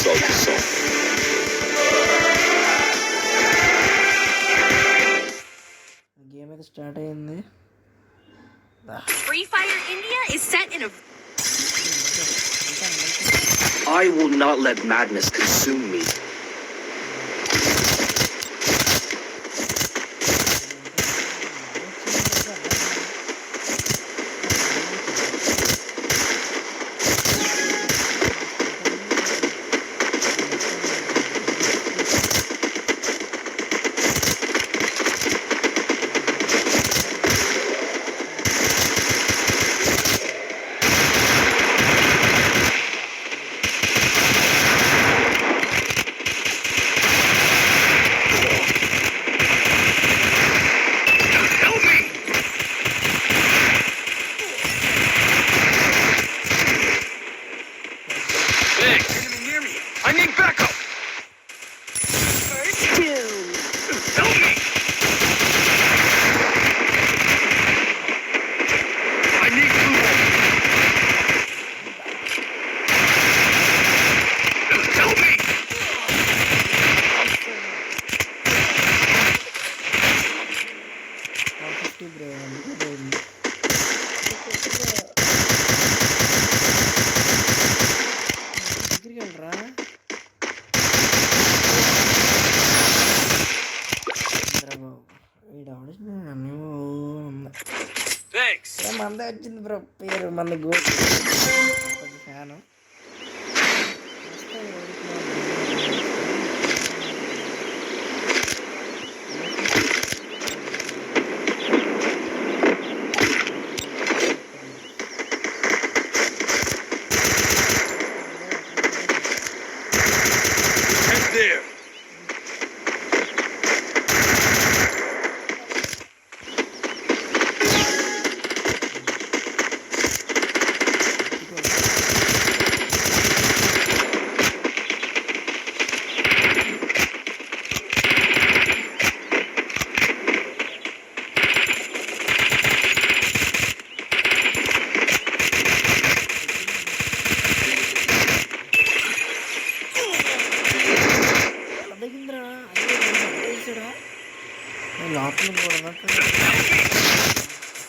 Solte o som. Game అయితే start అయింది. Free Fire India is set in a I will not let madness consume me. I need backup! first doom. Help me! I need food! Help me! Thanks. మంద వచ్చింది bro, పేరు మన goal fan. Head there.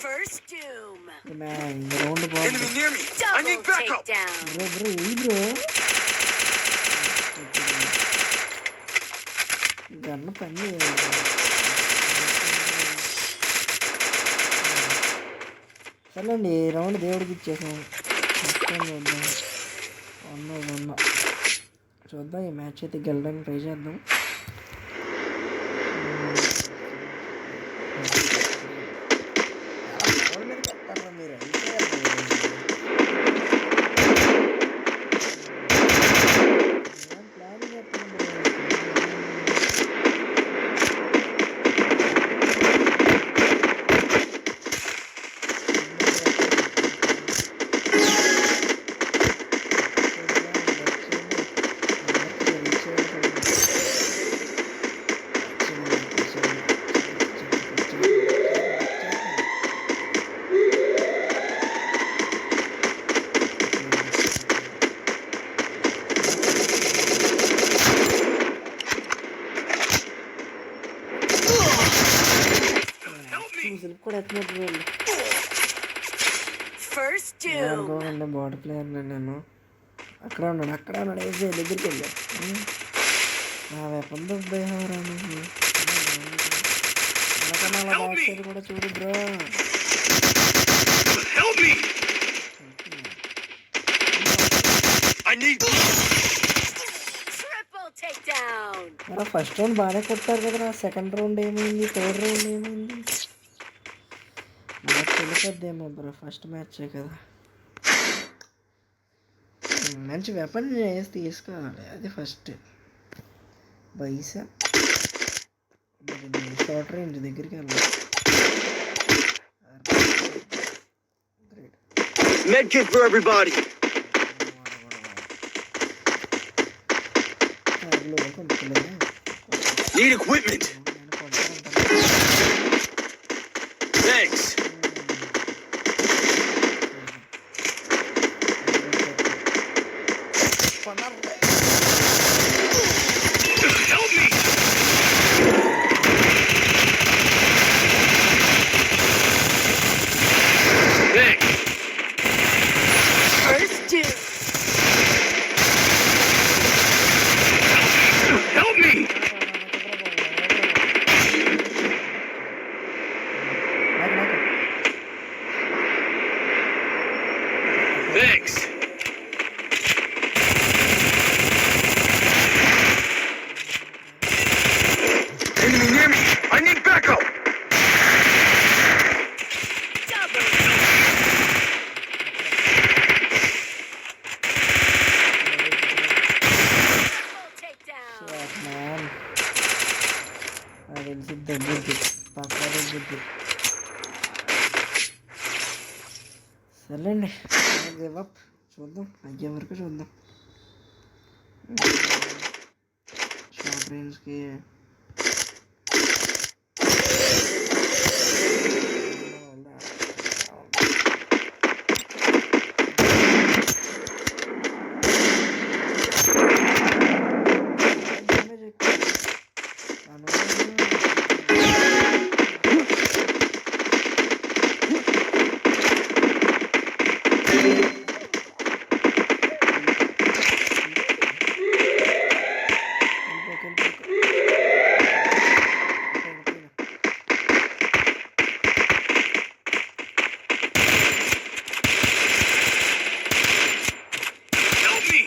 First doom. Round ball Enemy near me. I need Double backup. takedown. Bro bro gun పని సర్లేండి, round దేవుడికి ఇచ్చేసాం. చూద్దాం ఈ మ్యాచ్ అయితే గెలడానికి ట్రై చేద్దాం. కూడా ఎత్తున్నట్టు First doom. అనుకోకుండా బాడీ ప్లేయర్ నేను అక్కడ ఉన్నాడు వేసే దగ్గరికి వెళ్ళా. నా వెపన్ దొబ్బేహారా నువ్వు అలా బ్యాక్ సైడ్ కూడా చూడు bro. Help me! I need Triple takedown. మరి ఫస్ట్ రౌండ్ బాగానే కొట్టారు కదరా, సెకండ్ రౌండ్ ఏమైంది, థర్డ్ రౌండ్ ఏమైంది? మ్యాచ్ వెళ్ళిపోద్దేమో బ్రో, ఫస్ట్ మ్యాచే కదా. మంచి వెపన్ వేసి తీసుకోవాలి, అది ఫస్ట్. బైసా మరి షార్ట్ రేంజ్ దగ్గరికి వెళ్ళాలి. Medkit for everybody. Need equipment. Thanks. Help me. Thanks. First doom. Help me. Thanks. Enemy near me. I need backup. Double. Double takedown. Man అది తెలిసి దగ్గుద్ది, పక్క దగ్గుద్ది. సర్లేండి, గివ్ అప్. చూద్దాం, అయ్యే వరకు చూద్దాం. షార్ట్ రేంజ్కి Help me.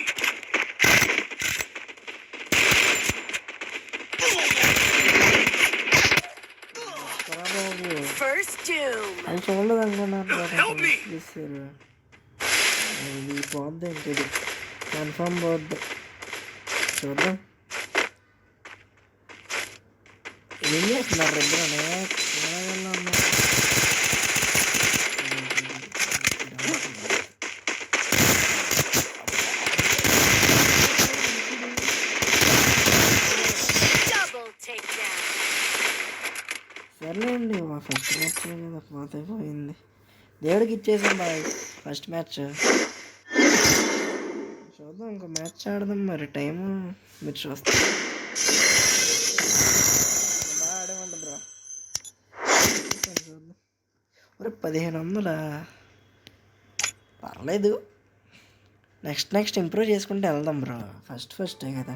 First doom. అది చూడలేదు అనుకున్నాను. Help me. చూసారు, అది పోద్ది, ఇంకది కన్ఫర్మ్ పోద్ది. చూద్దాం ఏం చేస్తున్నారు ఇద్దరు. Double takedown. సర్లేండి, మా ఫస్ట్ మ్యాచ్ కదా పాత అయిపోయింది. దేవుడికి ఇచ్చేసాం బాయ్ ఫస్ట్ మ్యాచ్. చూద్దాం, ఇంకో మ్యాచ్ ఆడదాం. మరి టైము మీరు చూస్తారు. బాగా ఆడేమంట బ్రో. చూద్దాం. మరి 1500 పర్లేదు. నెక్స్ట్ ఇంప్రూవ్ చేసుకుంటే వెళ్దాం బ్రో. ఫస్టే కదా.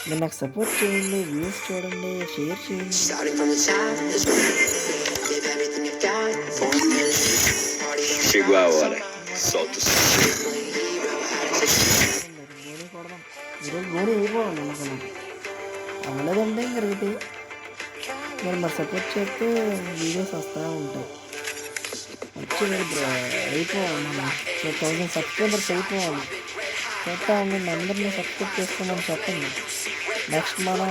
మీరు నాకు సపోర్ట్ చేయండి, వ్యూస్ చూడండి, షేర్ చేయండి. Starting from the top, this give everything you've got for a minute. Party in Chegou a hora. Solta o som. గోళీ కొడదాం. ఈరోజు గోళీ అయిపోవాలి అనుకున్నాం. అవ్వలేదంటే ఇంక రేపు మీరు మరి సపోర్ట్ చేస్తే వీడియోస్ వస్తూ ఉంటాయి. వచ్చి అయిపోవాలి. మనం 1000 సబ్స్క్రైబర్స్ అయిపోవాలి. చూస్తా ఉండండి, అందరినీ సబ్స్క్రైబ్ చేసుకోమని చెప్పండి. నెక్స్ట్ మనం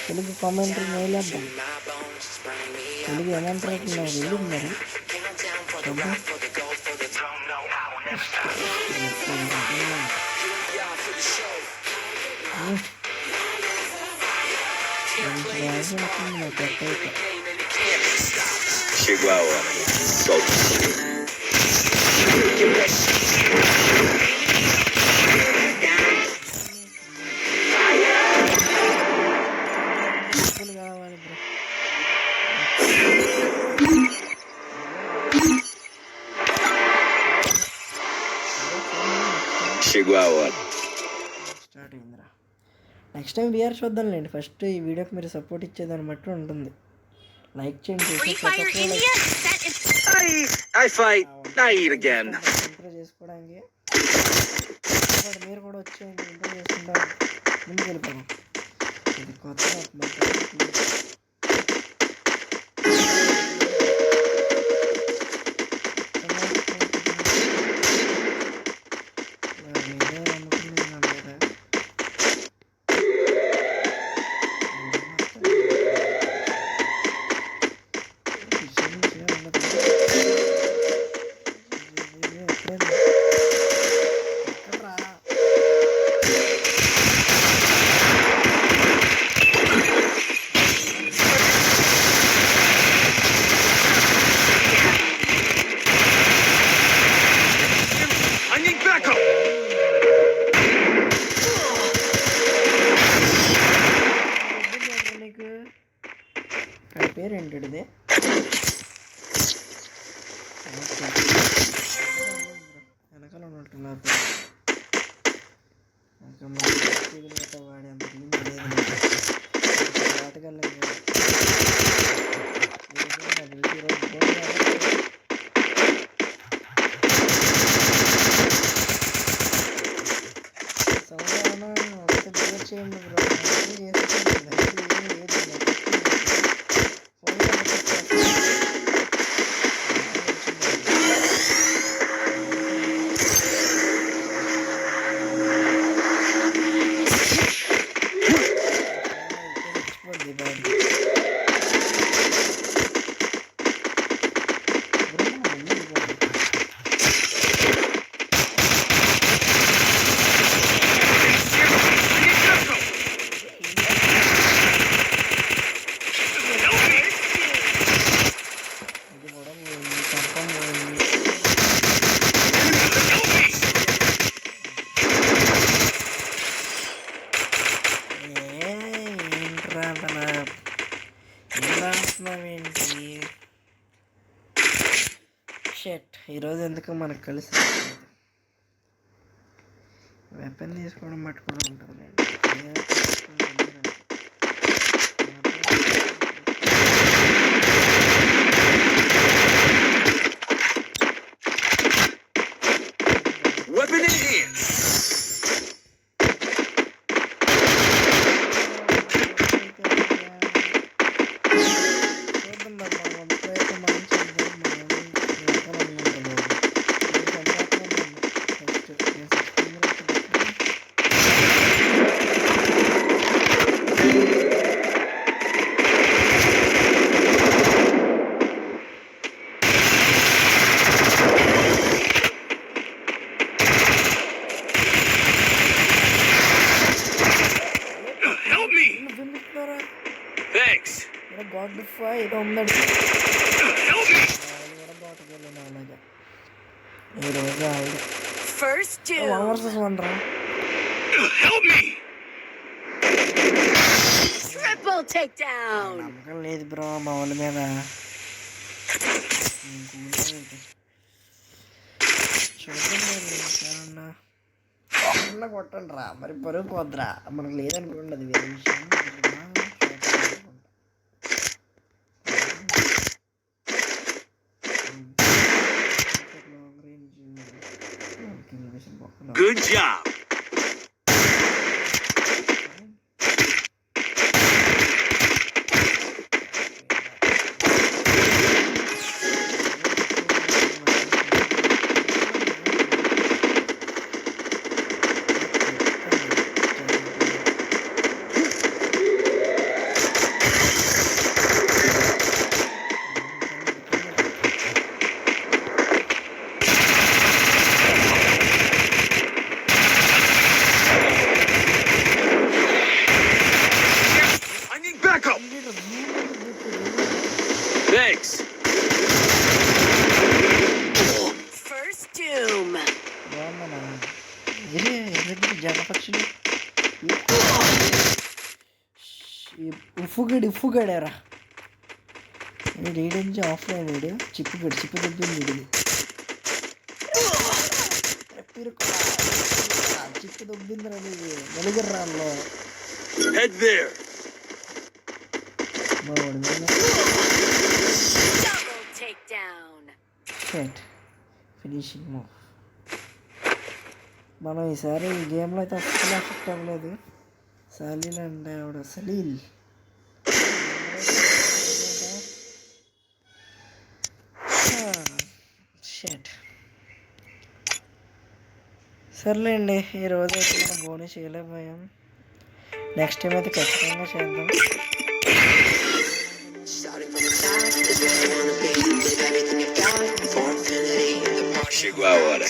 తెలుగు కామెంటరీ వేయలేద్దాం. తెలుగు ఏమంటారు నాకు తెలియదు మరి. చూద్దాం. Chegou a hora. Solta o som. కావాలి bro. Chegou a hora. Start అయిందిరా. నెక్స్ట్ టైం బిఆర్ చూద్దాంలేండి. ఫస్ట్ ఈ వీడియోకి మీరు సపోర్ట్ ఇచ్చేదాన్ని బట్టి ఉంటుంది. లైక్ చేయండి. Free Fire India is set in. I fight. I eat again. Improve చేసుకోవడానికి మీరు కూడా వచ్చేయండి. ఇంప్రూవ్ చేసుకుంటారు, ముందుకు వెళ్ళిపోదాం. ఇది కొత్త మీదే నమ్ముకుని నా మీద I need backup! నీకు అది పేరు ఏంటిది వెనకాల ఉన్నట్టున్నారు వాడి అంత లేదు వాటికల్లా చేయండి బ్రో షెట్ ఈరోజు ఎందుకు మనకు కలిసి వెపన్ తీసుకోవడం పట్టుకోవడం ఉంటుంది Weapon in hand! Help me! Thanks! God ఏదో ఉందండి Help me! ఈరోజు ఆవిడ First one doom. Versus one రా Help me! Triple takedown. నమ్మకం లేదు బ్రో మా వాళ్ళ మీద చూడండి కొట్టండి రా మరి పరుగు పోద్దురా మనకు లేదనుకోండి అది వేరే విషయం Good job! I need backup! Thanks! First doom. బాగుందన్నా ఇది ఎదుటి జనపక్షులు ఉఫ్ఫుగడేరా వీడు ఏడించి ఆఫ్లైన్ వీడు చిప్పు దొబ్బింది వీడిది చిప్పు దొబ్బిందిరా నీది వెలుగురు రాల్లో Head there! మా వాడి మీద Double takedown. షెట్ ఫినిషింగ్ మూవ్ మనం ఈసారి ఈ గేమ్లో అయితే అస్సలు ఎఫెక్ట్ అవ్వలేదు సలీల్ అంటే ఆవిడ సలీల్ షెట్ సర్లేండి ఈరోజు అయితే మనం బోని చేయలేకపోయాం. నెక్స్ట్ టైం అయితే ఖచ్చితంగా చేద్దాం. Starting from the top is where I wanna be. Give everything you've got for infinity. The party Chegou a hora.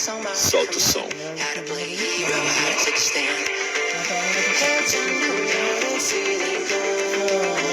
Solta o som. had to play hero, had to take a stand. Dancing around and feeling good.